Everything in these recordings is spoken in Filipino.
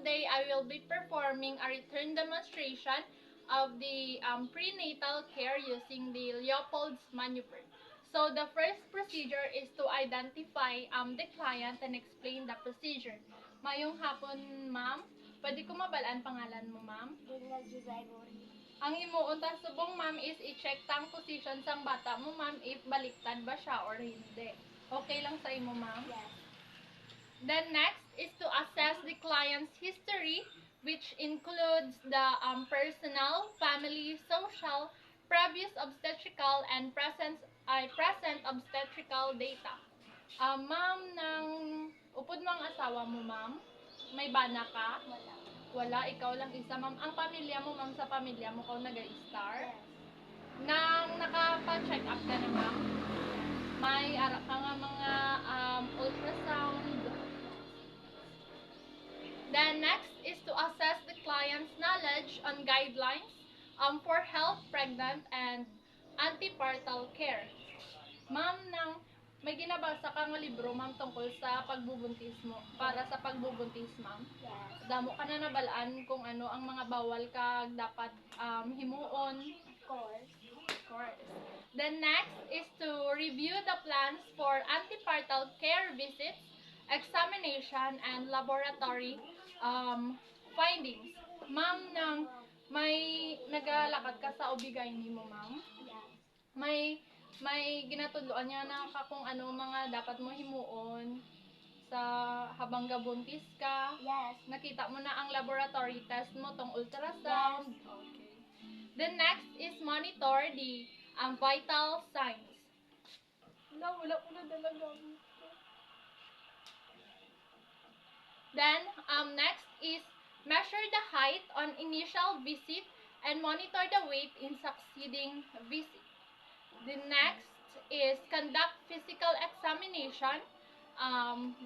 today I will be performing a return demonstration of the prenatal care using the Leopold's maneuver. So the first procedure is to identify the client and explain the procedure. Mayong hapon, ma'am. Pwede ko mabalaan pangalan mo, ma'am? Daniel Jose Gori. Ang imuon ta subong, ma'am, is i-check tang position sang bata mo, ma'am, if baliktad ba siya or hindi. Okay lang sa imo, ma'am? Yes. Then next is to assess the client's history, which includes the personal, family, social, previous obstetrical, and present obstetrical data. Ma'am, ng upod mo ang asawa mo, ma'am? May bana ka? Wala. Wala, ikaw lang isa, ma'am. Ang pamilya mo, ma'am, sa pamilya mo, kung nag-star? Yes. Nang nakapa-check up ka na, ma'am? May ara ka nga mga ultrasound. Then next is to assess the client's knowledge on guidelines for health, pregnant, and antepartal care. Ma'am, may ginabasa ka nga libro, ma'am, tungkol sa pagbubuntis mo, para sa pagbubuntis, ma'am. Yes. Damo ka na nabalaan kung ano ang mga bawal ka dapat himuon. Of course. Of course. Then next is to review the plans for antepartal care visits, examination, and laboratory findings. Ma'am, may nagalakad ka sa OB-GYN mo, ma'am? Yes. May ginatudloan niya na ka kung ano mga dapat mo himuon sa habang gabuntis ka. Yes. Nakita mo na ang laboratory test mo, tong ultrasound. Yes. Okay. Then next is monitor the vital signs. Wala ko na talaga. Then next is measure the height on initial visit and monitor the weight in succeeding visit. The next is conduct physical examination.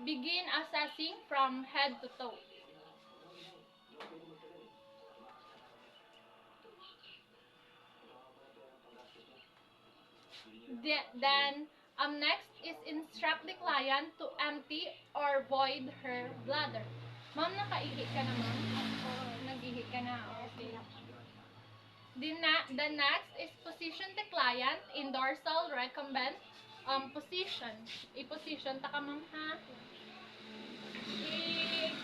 Begin assessing from head to toe. Then next is instruct the client to empty or void her bladder. Ma'am, nakaihi ka na, ma'am? Nag-ihi ka na, okay. The next is position the client in dorsal recumbent position. I-position ta ka, ma'am, ha?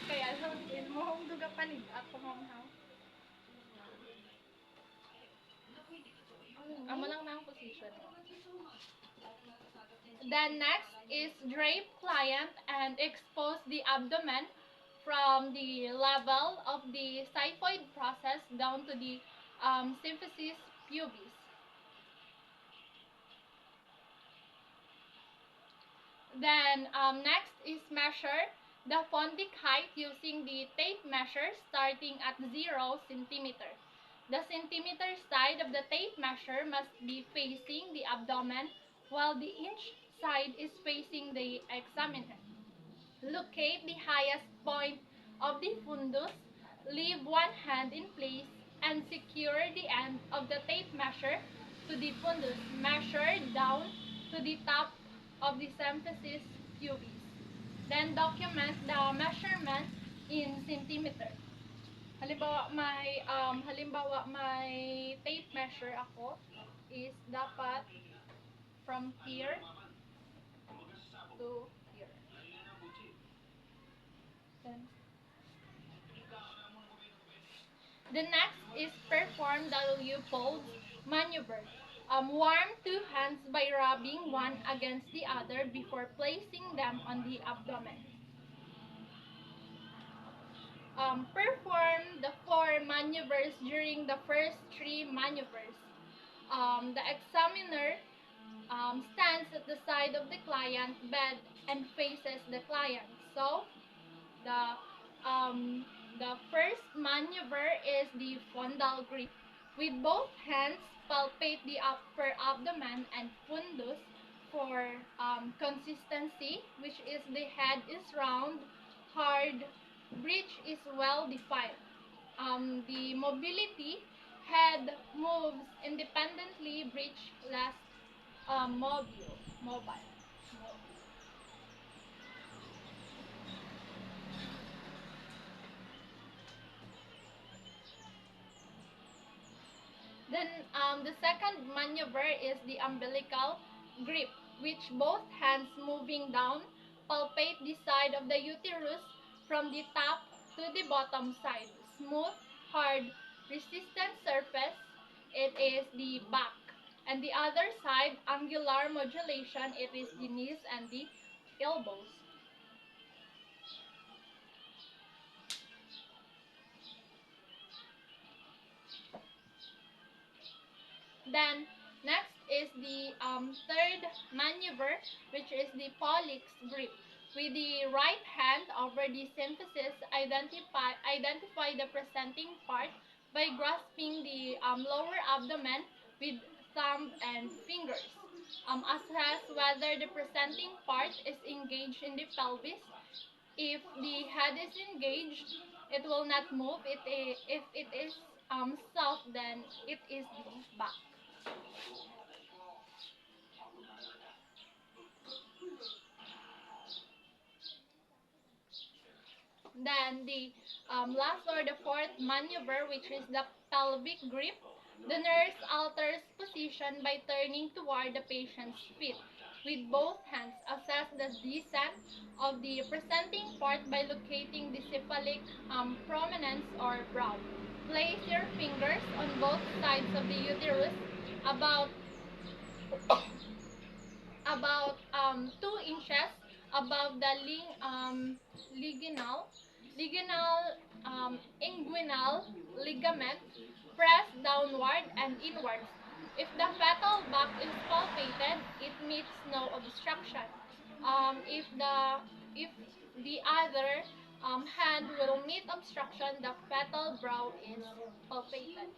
Kaya lang, mo hong duga panig ako, ma'am, ha? Amo lang na ang position. Then next is drape client and expose the abdomen from the level of the xiphoid process down to the symphysis pubis. Then next is measure the fondic height using the tape measure starting at 0 centimeter. The centimeter side of the tape measure must be facing the abdomen while the inch side is facing the examiner. Locate the highest point of the fundus, leave one hand in place, and secure the end of the tape measure to the fundus. Measure down to the top of the symphysis pubis. Then document the measurement in centimeter. Halimbawa may tape measure ako is dapat from here to here. Then the next is perform the Leopold's maneuver. Warm two hands by rubbing one against the other before placing them on the abdomen. Perform the 4 maneuvers during the first 3 maneuvers. The examiner stands at the side of the client bed and faces the client. So, the first maneuver is the fundal grip. With both hands, palpate the upper abdomen and fundus for consistency, which is the head is round, hard, breech is well defined. The mobility, head moves independently, breech less mobile. The second maneuver is the umbilical grip, which both hands moving down palpate the side of the uterus from the top to the bottom side. Smooth, hard, resistant surface, it is the back. And the other side, angular modulation, it is the knees and the elbows. Then, next is the third maneuver, which is the Pollick's grip. With the right hand over the symphysis, identify the presenting part by grasping the lower abdomen with thumb and fingers. Assess whether the presenting part is engaged in the pelvis. If the head is engaged, it will not move. If it is soft, then it is the back. Then the last or the fourth maneuver, which is the pelvic grip. The nurse alters position by turning toward the patient's feet. With both hands, assess the descent of the presenting part by locating the cephalic prominence or brow. Place your fingers on both sides of the uterus about about 2 inches above the liginal inguinal ligament. Press downward and inwards. If the fetal back is palpated, it meets no obstruction. If the other hand will meet obstruction, the fetal brow is palpated.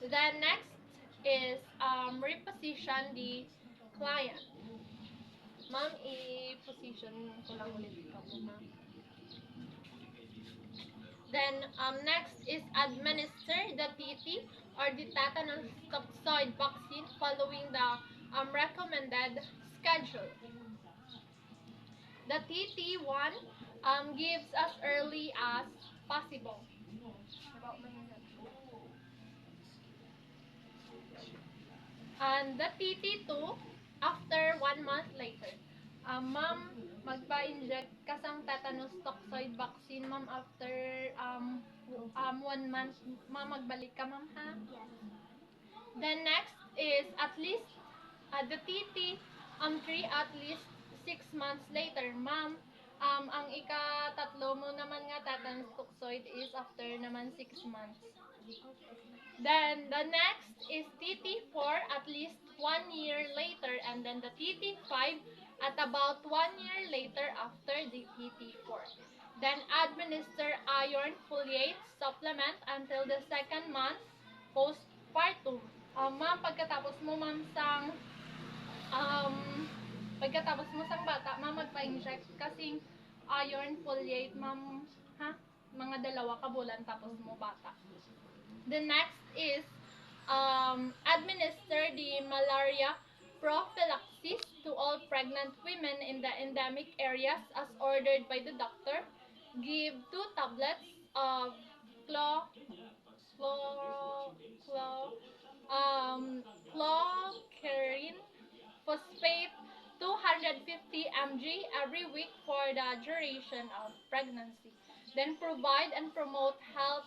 Then next is reposition the client. Ma'am, i-position ko lang ulit ikaw muna. Then next is administer the TT or the tetanus toxoid vaccine following the recommended schedule. The TT1 gives as early as possible. And the TT2 after 1 month later. Ma'am, magpa-inject ka sang tetanus toxoid vaccine, ma'am, after 1 month. Ma'am, magbalik ka, ma'am, ha? Yes. Then next is at least the TT3 at least 6 months later. Ma'am, ang ika-tatlo mo naman nga tetanus toxoid is after naman 6 months. Then the next is TT4 at least 1 year later, and then the TT5 at about 1 year later after the TT4. Then administer iron folate supplement until the second month postpartum. Ma'am, pagkatapos mo um, bata, ma'am, magpa-inject kasing iron folate, ma'am, ha? Mga 2 ka bulan tapos mo bata. The next is administer the malaria prophylaxis to all pregnant women in the endemic areas as ordered by the doctor. Give 2 tablets of chlorine phosphate 250 mg every week for the duration of pregnancy. Then provide and promote health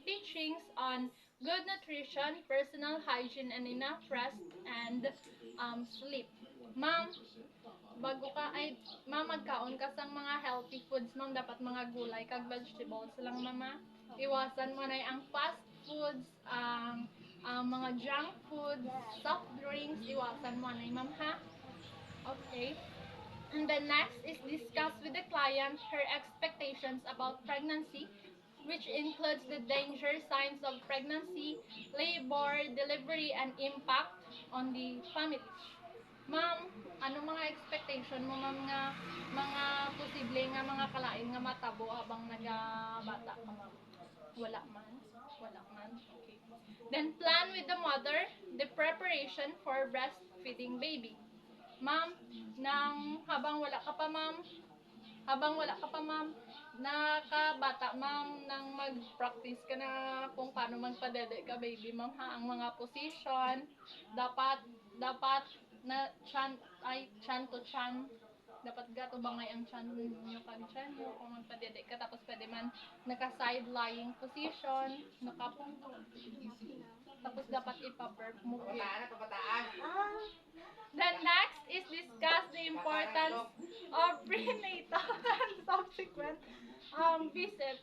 teachings on good nutrition, personal hygiene, and enough rest and sleep. Ma'am, magkaon ka sang mga healthy foods, ma'am, dapat mga gulay kag vegetables lang, mama. Iwasan mo na ang fast foods, ang mga junk foods, soft drinks, iwasan mo na, ma'am, ha? Okay. And the next is discuss with the client her expectations about pregnancy, which includes the danger signs of pregnancy, labor, delivery, and impact on the family. Ma'am, ano mga expectation mo, ma'am, nga mga posible nga mga kalain nga matabo habang nagabata ka, ma'am? Wala man. Wala man. Okay. Then plan with the mother the preparation for breastfeeding baby. Ma'am, habang wala ka pa, ma'am, nakabata, ma'am, nang mag-practice ka na kung paano magpadede ka, baby, ma'am, ha? Ang mga position, dapat na chan to chan. Dapat gato bangay ang chan nyo kag chan nyo kung magpadede ka. Tapos pwede man naka-side lying position, nakapunto. Tapos dapat ipa-perk mo. Then next is discuss the importance of prenatal and subsequent visits.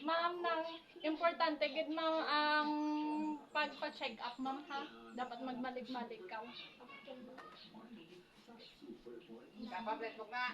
Ma'am, nang importante gid ma'am ang pagpa-check up, ma'am, ha. Dapat magbalik-balik ka. Kapag Facebook na.